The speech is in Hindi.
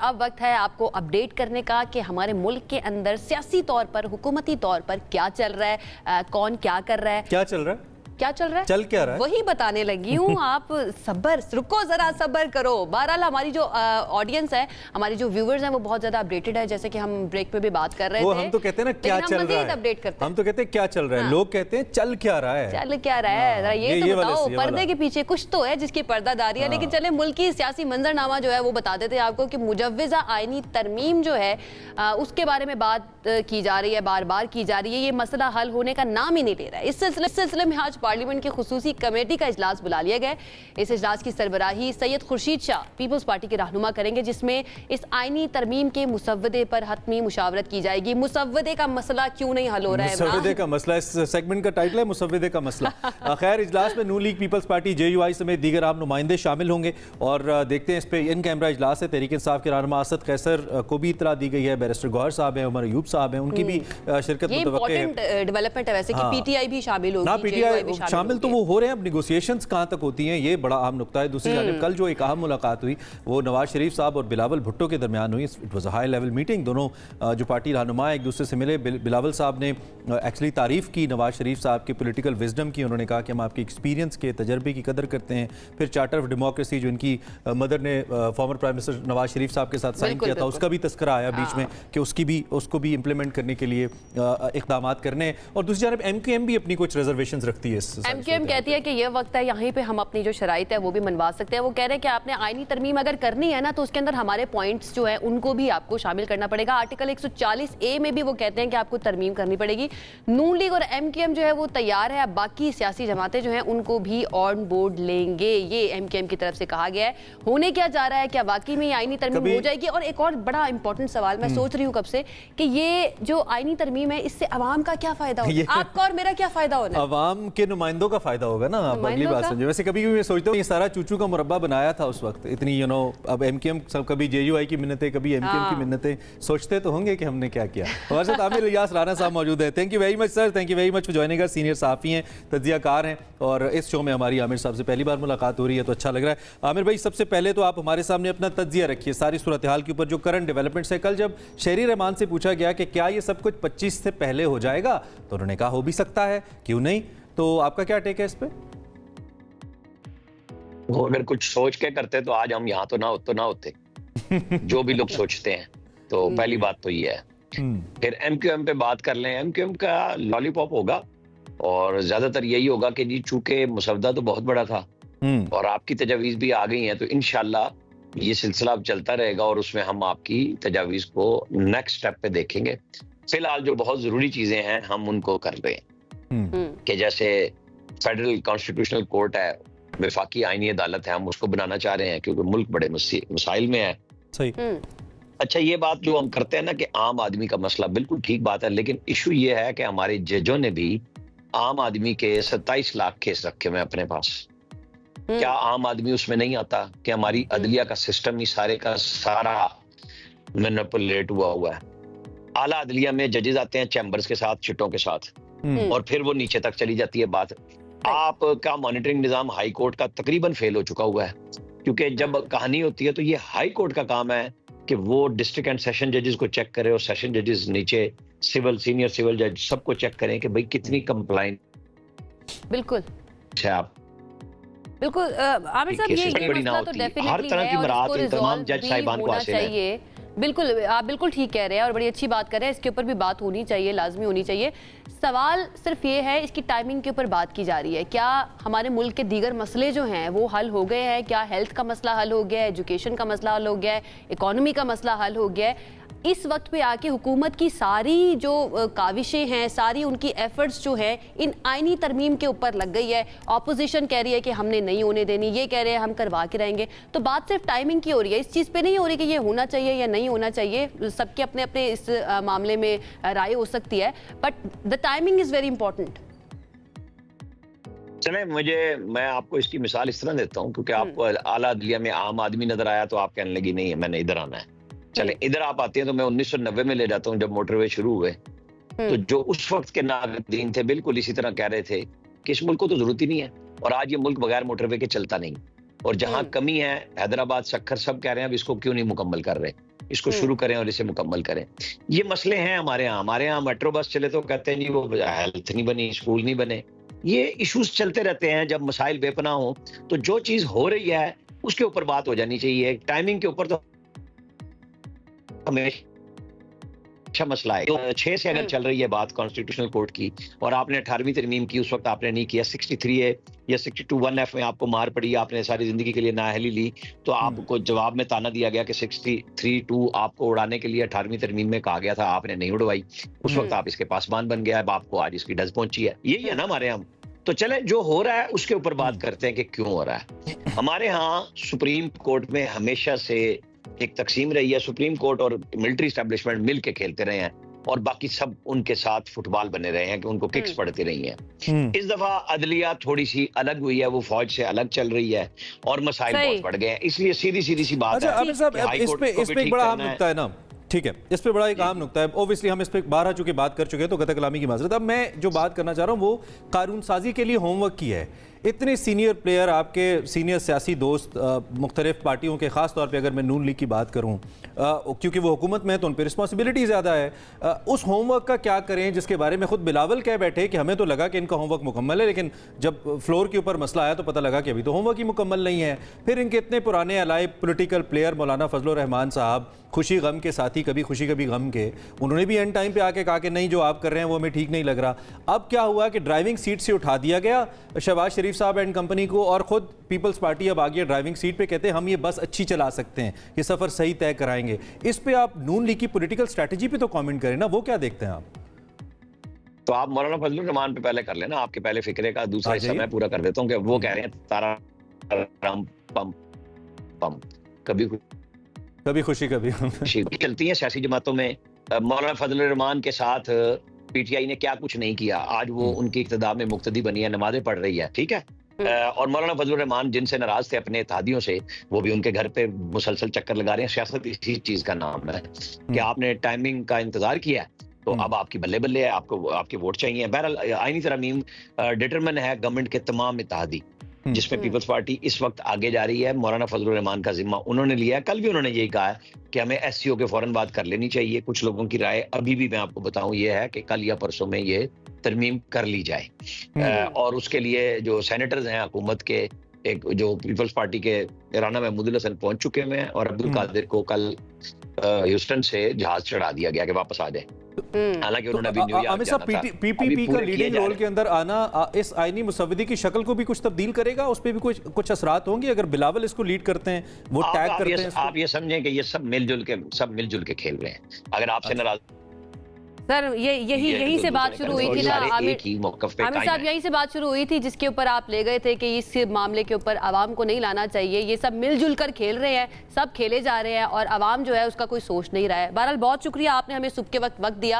अब वक्त है आपको अपडेट करने का कि हमारे मुल्क के अंदर सियासी तौर पर, हुकूमती तौर पर क्या चल रहा है, कौन क्या कर रहा है, क्या चल रहा है, क्या चल रहा है, चल क्या रहा है, वही बताने लगी हूँ। आप सब्र, रुको जरा, सब्र करो। बहरहाल हमारी जो ऑडियंस है, हमारे जो व्यूवर्स हैं, वो बहुत ज्यादा अपडेटेड है, जैसे कि हम ब्रेक में भी बात कर रहे थे। हम तो कहते हैं ना क्या चल रहा है, अपडेट करते हैं। हम तो कहते हैं क्या चल रहा है, लोग कहते हैं चल क्या रहा है, चल क्या रहा है, जरा ये तो बताओ। पर्दे के पीछे कुछ तो है जिसकी पर्दादारी है। लेकिन चले मुल्क की सियासी मंजरनामा जो है वो बता देते हैं आपको कि मुजव्विजा आईनी तरमीम जो है उसके बारे में बात की जा रही है, बार बार की जा रही है। ये मसला हल होने का नाम ही नहीं ले रहा है। इस सिलसिले में आज पार्लियामेंट की खुसूसी कमेटी का इजलास बुला लिया गया। इस इजलास की सरबराही सैयद खुर्शीद शाह पीपल्स पार्टी के रहनुमा करेंगे, जिसमें इस आईनी तरमीम के मुसव्वदे पर हतमी मुशावरत की जाएगी। मुसव्वदे का मसला क्यों नहीं हल हो रहा है? मुसव्वदे का मसला, इस सेगमेंट का टाइटल है मुसव्वदे का मसला। खैर, इजलास में नून लीग, पीपल्स पार्टी, JUI समेत दीगर आम नुमाइंदे शामिल होंगे और देखते हैं इस पे इन कैमरा इजलास है। तहरीक इंसाफ के रहनुमा असद कैसर को भी इतला दी गई है, बैरिस्टर गौहर साहब हैं, उमर अयूब साहब हैं, उनकी भी शिरकत मुतवक्के है। डेवलपमेंट है वैसे कि PTI भी शामिल होगी, PTI शामिल तो वो हो रहे हैं। अब निगोशिएशंस कहाँ तक होती हैं, ये बड़ा अहम नुकता है। दूसरी जानिब कल जो एक अहम मुलाकात हुई वो नवाज शरीफ साहब और बिलावल भुट्टो के दरमियान हुई। It was a high level meeting. दोनों जो पार्टी रहनुमा एक दूसरे से मिले। बिलावल साहब ने एक्चुअली तारीफ की नवाज शरीफ साहब की पॉलिटिकल विजडम की। उन्होंने कहा कि हम आपकी एक्सपीरियंस के, तजर्बे की कदर करते हैं। फिर चार्टर ऑफ डेमोक्रेसी जो इनकी मदर ने former prime minister Nawaz Sharif साहब के साथ साइन किया था, उसका भी तस्करा आया बीच में कि उसको भी इंप्लीमेंट करने के लिए इकदाम करने। और दूसरी जानिब MQM भी अपनी कुछ रिजर्वेशंस रखती है। MQM कहती है कि यह वक्त है यहीं पे हम अपनी जो शराइत है वो भी मनवा सकते हैं। वो कह रहे हैं कि आपने आईनी तरमीम अगर करनी है ना, तो उसके अंदर हमारे पॉइंट्स जो है उनको भी आपको शामिल करना पड़ेगा। आर्टिकल 140A में भी वो कहते हैं कि आपको तरमीम करनी पड़ेगी। नून लीग और MQM जो है वो तैयार है। अब बाकी सियासी जमातें जो हैं उनको भी ऑन बोर्ड लेंगे, ये MQM की तरफ से कहा गया है। होने क्या जा रहा है, क्या वाकई में आईनी तरमीम हो जाएगी? और एक और बड़ा इंपॉर्टेंट सवाल मैं सोच रही हूँ कब से कि ये जो आईनी तरमीम है, इससे अवाम का क्या फायदा होगा? आपका और मेरा क्या फायदा होना है? अवाम के नुमाइंदों का फायदा होगा ना। अगली बात समझे। वैसे कभी भी मैं सोचता हूँ ये सारा चूचू का मुरब्बा बनाया था उस वक्त, इतनी अब MQM सब, कभी JUI की मिन्नतें, कभी MQM की मिन्नतें, सोचते तो होंगे कि हमने क्या किया। हमारे साथ आमिर इलियास राना साहब मौजूद है। Thank you very much sir, thank you very much for joining us. Senior सहाफ़ी हैं, तज्ज़ियाकार हैं और इस शो में हमारी आमिर साहब से पहली बार मुलाकात हो रही है तो अच्छा लग रहा है। आमिर भाई, सबसे पहले तो आप हमारे सामने अपना तज्ज़िया रखिए सारी सूरत हाल के ऊपर, जो करंट डेवलपमेंट्स है। कल जब शहरी रहमान से पूछा गया कि क्या ये सब कुछ 25 से पहले हो जाएगा, तो उन्होंने कहा हो भी सकता है, क्यों नहीं। तो आपका क्या टेक है इस पर? वो अगर कुछ सोच के करते तो आज हम यहाँ तो ना होते जो भी लोग सोचते हैं। तो पहली बात तो ये है। फिर MQM पे बात कर लें। MQM का लॉलीपॉप होगा और ज्यादातर यही होगा कि जी चूंकि मुसवदा तो बहुत बड़ा था और आपकी तजावीज भी आ गई हैं, तो इंशाल्लाह ये सिलसिला अब चलता रहेगा और उसमें हम आपकी तजावीज को नेक्स्ट स्टेप पे देखेंगे। फिलहाल जो बहुत जरूरी चीजें हैं हम उनको कर रहे हैं कि जैसे फेडरल कॉन्स्टिट्यूशनल कोर्ट है, वफाकी आईनी अदालत है, हम उसको बनाना चाह रहे हैं क्योंकि मुल्क बड़े मसाइल में है। सही। अच्छा, ये बात जो हम करते हैं ना कि आम आदमी का मसला, बिल्कुल ठीक बात है, लेकिन इशू ये है कि हमारे जजों ने भी आम आदमी के 27 लाख केस रखे हुए अपने पास। क्या आम आदमी उसमें नहीं आता कि हमारी अदलिया का सिस्टम ही सारे का सारा मैनिपुलेट हुआ है। आला अदलिया में जजेस आते हैं चैम्बर्स के साथ, चिटों के साथ, और फिर वो नीचे तक चली जाती है बात। आपका मॉनिटरिंग निजाम हाई कोर्ट का तकरीबन फेल हो चुका हुआ है, क्योंकि जब कहानी होती है तो ये हाई कोर्ट का काम है कि वो डिस्ट्रिक्ट एंड सेशन जजेस को चेक करे और सेशन जजेस नीचे सिविल, सीनियर सिविल जज सबको चेक करें कि भाई कितनी कंप्लाइंट। बिल्कुल अच्छा, आप बिल्कुल आमिर साहब, ये मसला तो डेफिनेटली हर तरह की मराहत तमाम जज साहिबान को हासिल है। बिल्कुल, आप बिल्कुल ठीक कह रहे हैं और बड़ी अच्छी बात कर रहे हैं। इसके ऊपर भी बात होनी चाहिए, लाजमी होनी चाहिए। सवाल सिर्फ ये है, इसकी टाइमिंग के ऊपर बात की जा रही है। क्या हमारे मुल्क के दीगर मसले जो हैं वो हल हो गए हैं? क्या हेल्थ का मसला हल हो गया है, एजुकेशन का मसला हल हो गया है, इकोनॉमी का मसला हल हो गया है? इस वक्त पे आके हुकूमत की सारी जो काविशें हैं, सारी उनकी एफर्ट्स जो हैं इन आईनी तरमीम के ऊपर लग गई है। ऑपोजिशन कह रही है कि हमने नहीं होने देनी, ये कह रहे हैं हम करवा के रहेंगे। तो बात सिर्फ टाइमिंग की हो रही है, इस चीज़ पे नहीं हो रही कि ये होना चाहिए या नहीं होना चाहिए। सबके अपने अपने इस मामले में राय हो सकती है, but the timing is very important. चले, मैं आपको इसकी मिसाल इस तरह देता हूँ, क्योंकि आपको आला अदलिया में आम आदमी नजर आया तो आप कहने लगी नहीं है मैंने इधर आना है। चले, इधर आप आती हैं तो मैं 1990 में ले जाता हूँ जब मोटरवे शुरू हुए। तो जो उस वक्त के नाक़दीन थे बिल्कुल इसी तरह कह रहे थे कि इस मुल्क को तो जरूरत ही नहीं है, और आज ये मुल्क बगैर मोटरवे के चलता नहीं। और जहां कमी है, हैदराबाद, सक्खर सब कह रहे हैं अब इसको क्यों नहीं मुकम्मल कर रहे, इसको शुरू करें और इसे मुकम्मल करें। ये मसले हैं हमारे यहाँ मेट्रो बस चले तो कहते हैं जी वो हेल्थ नहीं बनी, स्कूल नहीं बने। ये इश्यूज चलते रहते हैं। जब मसाइल बेपना हो तो जो चीज हो रही है उसके ऊपर बात हो जानी चाहिए। टाइमिंग के ऊपर तो हमेशा मसला है। तो 6 से अगर चल रही है बात कॉन्स्टिट्यूशनल कोर्ट की और आपने 18वीं तरमीम की, उस वक्त आपने नहीं किया, 63A या 62(1)(f) में आपको मार पड़ी, आपने सारी जिंदगी के लिए नाअहली ली, तो आपको जवाब में ताना दिया गया कि 63(2) आपको उड़ाने के लिए 18वीं तरमीम में कहा गया था, आपने नहीं उड़वाई। उस वक्त आप इसके पासबान बन गया, अब आपको आज इसकी डज पहुंची है। यही है ना हमारे यहाँ। तो चले जो हो रहा है उसके ऊपर बात करते हैं कि क्यों हो रहा है। हमारे यहाँ सुप्रीम कोर्ट में हमेशा से एक तकसीम रही है। सुप्रीम कोर्ट और मिलिट्री एस्टेब्लिशमेंट मिल के खेलते रहे हैं और बाकी सब उनके साथ फुटबॉल बने रहे हैं कि उनको किक्स पड़ती रही हैं। इस दफा अदलिया थोड़ी सी अलग हुई है, वो फौज से अलग चल रही है और मसाइल बहुत बढ़ गए हैं। इसलिए सीधी सी बात अच्छा, है। आमिर साहब, इस पे एक बड़ा अहम नुकता है ना, ठीक है, इस पे बड़ा एक अहम नुकता है। ऑब्वियसली हम इस पे बारह चुके बात कर चुके हैं, तो गलत कलामी की माजरत। अब मैं जो बात करना चाह रहा हूँ वो कानून साजी के लिए होमवर्क की है। इतने सीनियर प्लेयर, आपके सीनियर सियासी दोस्त मुख्तलिफ पार्टियों के, ख़ास तौर पे अगर मैं नून लीग की बात करूँ, क्योंकि वो हुकूमत में है तो उन पर रिस्पॉन्सिबिलिटी ज़्यादा है। उस होमवर्क का क्या करें जिसके बारे में खुद बिलावल कह बैठे कि हमें तो लगा कि इनका होमवर्क मुकम्मल है, लेकिन जब फ्लोर के ऊपर मसला आया तो पता लगा कि अभी तो होमवर्क ही मुकम्मल नहीं है। फिर इनके इतने पुराने अलाइ पॉलिटिकल प्लेयर मौलाना फजलुर रहमान साहब, खुशी गम के साथी, कभी खुशी कभी गम के, उन्होंने भी एंड टाइम पे आके कहा कि नहीं, जो आप कर रहे हैं वो हमें ठीक नहीं लग रहा। अब क्या हुआ कि ड्राइविंग सीट से उठा दिया गया शहबाज शरीफ साहब एंड कंपनी को, और खुद पीपल्स पार्टी अब आ गई ड्राइविंग सीट पे, कहते हैं हम ये बस अच्छी चला सकते हैं, ये सफ़र सही तय कराएंगे। इस पे आप नून लीग की पॉलिटिकल स्ट्रैटेजी पे तो कमेंट करें ना, वो क्या देखते हैं आप? तो आप मौलाना फजलुर रहमान पे पहले कर लेना, आपके पहले फिक्रे का दूसरा हिस्सा मैं पूरा कर देता हूँ कि वो कह रहे हैं तारा राम पम पम, कभी खुशी कभी चलती है सियासी जमातों में। मौलाना फजलुर रहमान के साथ पीटीआई ने क्या कुछ नहीं किया, आज वो उनकी इक्तदा में मुक्तदी बनी है, नमाजें पढ़ रही है, ठीक है। और मौलाना फजलुर रहमान जिनसे नाराज थे अपने इत्तेहादियों से, वो भी उनके घर पे मुसलसल चक्कर लगा रहे हैं। सियासत इसी चीज का नाम है कि आपने टाइमिंग का इंतजार किया तो अब आपकी बल्ले बल्ले है, आपको आपके वोट चाहिए। बहरहाल आईनी तरमीम डिटरमिन है गवर्नमेंट के तमाम इत्तेहादी, जिसमें पीपल्स पार्टी इस वक्त आगे जा रही है। मौलाना फजलुर रहमान का जिम्मा उन्होंने लिया है। कल भी उन्होंने यही कहा है कि हमें एससीओ के फौरन बात कर लेनी चाहिए। कुछ लोगों की राय अभी भी मैं आपको बताऊं ये है कि कल या परसों में ये तरमीम कर ली जाए। और उसके लिए जो सेनेटर्स हैं हुकूमत के, एक जो पीपल्स पार्टी के राना महमूदुल हसन पहुंच चुके हैं और अब्दुल कादिर को कल ह्यूस्टन से जहाज चढ़ा दिया गया कि वापस आ जाए। हालांकि उन्होंने अभी न्यूयॉर्क जाना था। पीपीपी का लीडिंग रोल के अंदर आना इस आईनी मुसव्वदी की शक्ल को भी कुछ तब्दील करेगा, उस पर भी कुछ असरात होंगे अगर बिलावल इसको लीड करते हैं, वो टैग करते हैं। आप ये समझें कि ये सब मिलजुल के खेल रहे हैं। अगर आपसे नाराज सर, यहीं से बात शुरू हुई थी ना आमिर साहब, यहीं से बात शुरू हुई थी जिसके ऊपर आप ले गए थे कि इस मामले के ऊपर आवाम को नहीं लाना चाहिए। ये सब मिलजुल कर खेल रहे हैं, सब खेले जा रहे हैं और आवाम जो है उसका कोई सोच नहीं रहा है। बहरहाल बहुत शुक्रिया, आपने हमें सुबह के वक्त दिया।